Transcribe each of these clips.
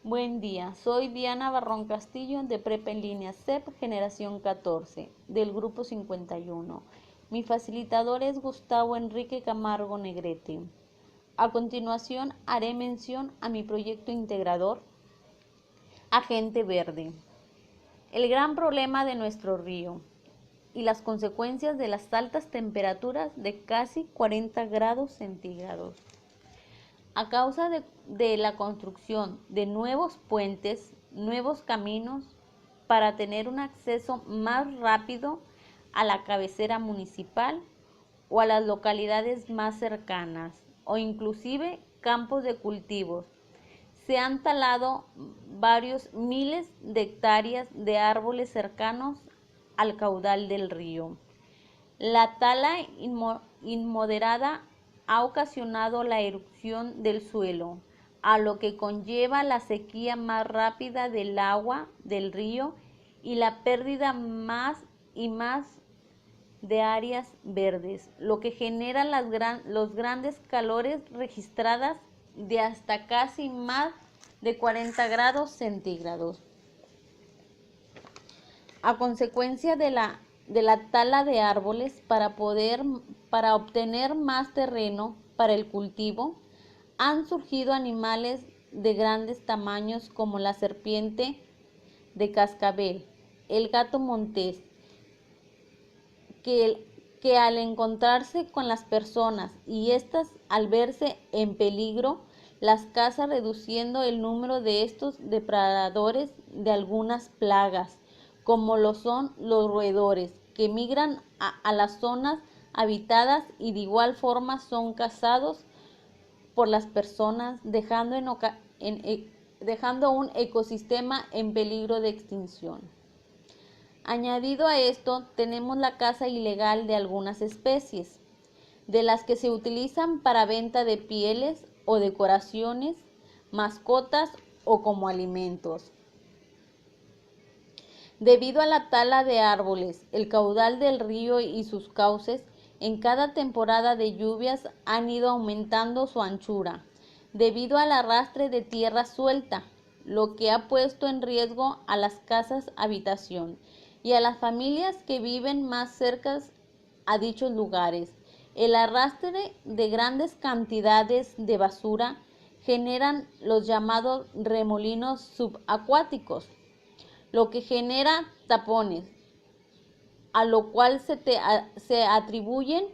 Buen día, soy Diana Barrón Castillo de Prepa en línea CEP Generación 14 del grupo 51. Mi facilitador es Gustavo Enrique Camargo Negrete. A continuación haré mención a mi proyecto integrador Agente Verde. El gran problema de nuestro río y las consecuencias de las altas temperaturas de casi 40 grados centígrados. A causa de la construcción de nuevos puentes, nuevos caminos, para tener un acceso más rápido a la cabecera municipal o a las localidades más cercanas, o inclusive campos de cultivos. Se han talado varios miles de hectáreas de árboles cercanos al caudal del río. La tala inmoderada ha ocasionado la erosión del suelo, a lo que conlleva la sequía más rápida del agua del río y la pérdida más y más de áreas verdes, lo que genera los grandes calores registradas de hasta casi más de 40 grados centígrados. A consecuencia de la tala de árboles para obtener más terreno para el cultivo, han surgido animales de grandes tamaños como la serpiente de cascabel, el gato montés, que al encontrarse con las personas y éstas al verse en peligro, las caza, reduciendo el número de estos depredadores de algunas plagas, como lo son los roedores, que migran a las zonas habitadas y de igual forma son cazados por las personas, dejando un ecosistema en peligro de extinción. Añadido a esto, tenemos la caza ilegal de algunas especies, de las que se utilizan para venta de pieles o decoraciones, mascotas o como alimentos. Debido a la tala de árboles, el caudal del río y sus cauces en cada temporada de lluvias han ido aumentando su anchura, debido al arrastre de tierra suelta, lo que ha puesto en riesgo a las casas habitación y a las familias que viven más cerca a dichos lugares. El arrastre de grandes cantidades de basura generan los llamados remolinos subacuáticos, lo que genera tapones, a lo cual se atribuyen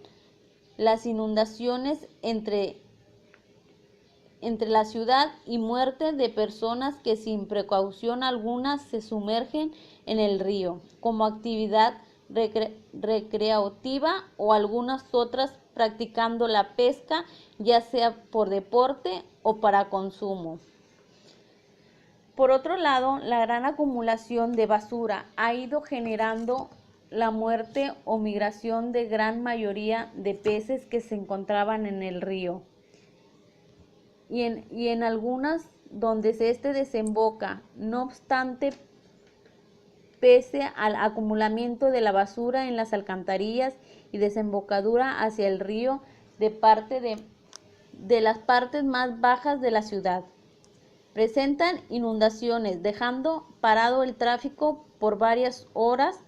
las inundaciones entre la ciudad y muerte de personas que sin precaución alguna se sumergen en el río como actividad recreativa o algunas otras practicando la pesca, ya sea por deporte o para consumo. Por otro lado, la gran acumulación de basura ha ido generando la muerte o migración de gran mayoría de peces que se encontraban en el río y en algunas donde este desemboca. No obstante, pese al acumulamiento de la basura en las alcantarillas y desembocadura hacia el río de las partes más bajas de la ciudad, presentan inundaciones, dejando parado el tráfico por varias horas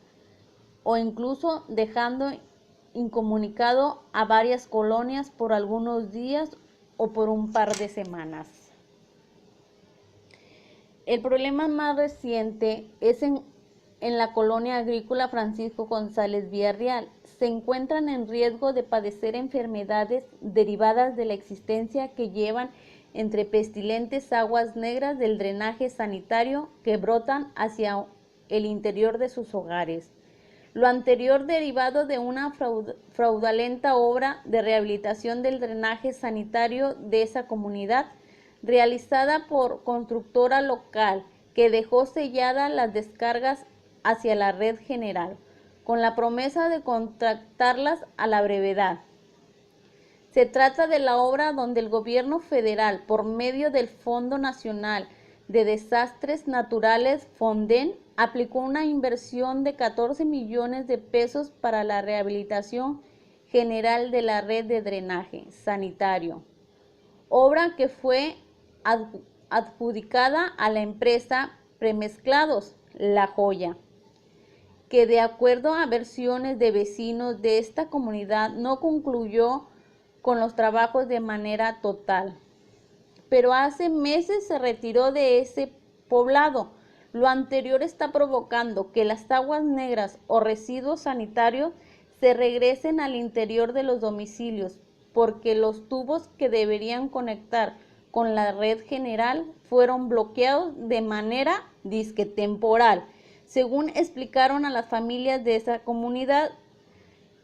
o incluso dejando incomunicado a varias colonias por algunos días o por un par de semanas. El problema más reciente es en la colonia agrícola Francisco González Villarreal. Se encuentran en riesgo de padecer enfermedades derivadas de la existencia que llevan entre pestilentes aguas negras del drenaje sanitario que brotan hacia el interior de sus hogares. Lo anterior derivado de una fraudulenta obra de rehabilitación del drenaje sanitario de esa comunidad, realizada por constructora local, que dejó selladas las descargas hacia la red general, con la promesa de contratarlas a la brevedad. Se trata de la obra donde el gobierno federal, por medio del Fondo Nacional de Desastres Naturales, FONDEN, aplicó una inversión de 14 millones de pesos para la rehabilitación general de la red de drenaje sanitario, obra que fue adjudicada a la empresa Premezclados La Joya, que de acuerdo a versiones de vecinos de esta comunidad no concluyó con los trabajos de manera total, pero hace meses se retiró de ese poblado. Lo anterior está provocando que las aguas negras o residuos sanitarios se regresen al interior de los domicilios, porque los tubos que deberían conectar con la red general fueron bloqueados de manera disque temporal, según explicaron a las familias de esa comunidad.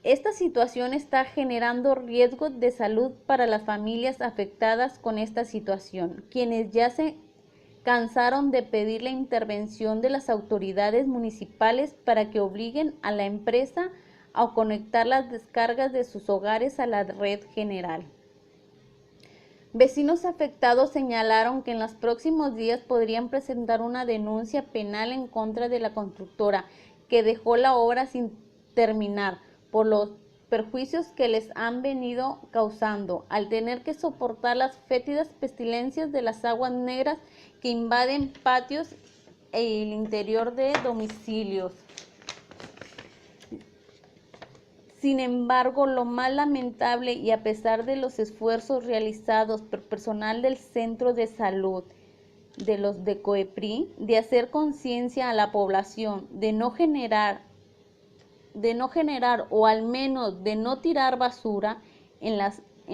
Esta situación está generando riesgos de salud para las familias afectadas con esta situación, quienes ya se cansaron de pedir la intervención de las autoridades municipales para que obliguen a la empresa a conectar las descargas de sus hogares a la red general. Vecinos afectados señalaron que en los próximos días podrían presentar una denuncia penal en contra de la constructora que dejó la obra sin terminar por los perjuicios que les han venido causando al tener que soportar las fétidas pestilencias de las aguas negras que invaden patios e el interior de domicilios. Sin embargo, lo más lamentable, y a pesar de los esfuerzos realizados por personal del Centro de Salud de los de COEPRI de hacer conciencia a la población de no generar o al menos de no tirar basura en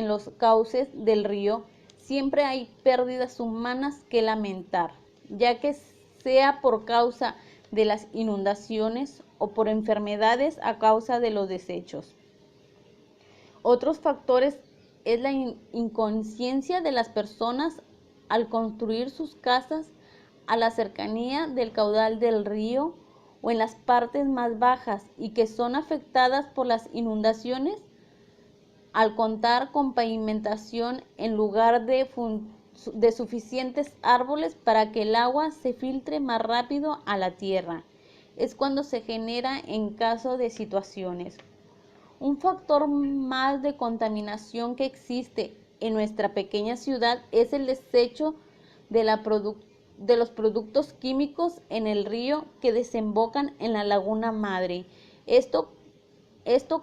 los cauces del río, siempre hay pérdidas humanas que lamentar, ya que sea por causa de las inundaciones o por enfermedades a causa de los desechos. Otros factores es la inconsciencia de las personas al construir sus casas a la cercanía del caudal del río o en las partes más bajas y que son afectadas por las inundaciones, al contar con pavimentación en lugar de suficientes árboles para que el agua se filtre más rápido a la tierra. Es cuando se genera en caso de situaciones. Un factor más de contaminación que existe en nuestra pequeña ciudad es el desecho de los productos químicos en el río que desembocan en la laguna madre. Esto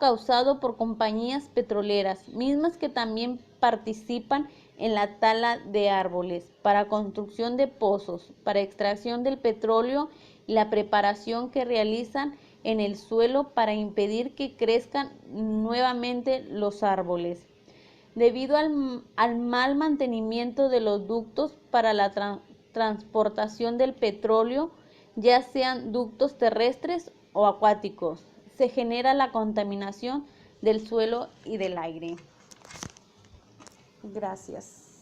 causado por compañías petroleras, mismas que también participan en la tala de árboles para construcción de pozos, para extracción del petróleo y la preparación que realizan en el suelo para impedir que crezcan nuevamente los árboles. Debido al mal mantenimiento de los ductos para la transportación del petróleo, ya sean ductos terrestres o acuáticos, se genera la contaminación del suelo y del aire. Gracias.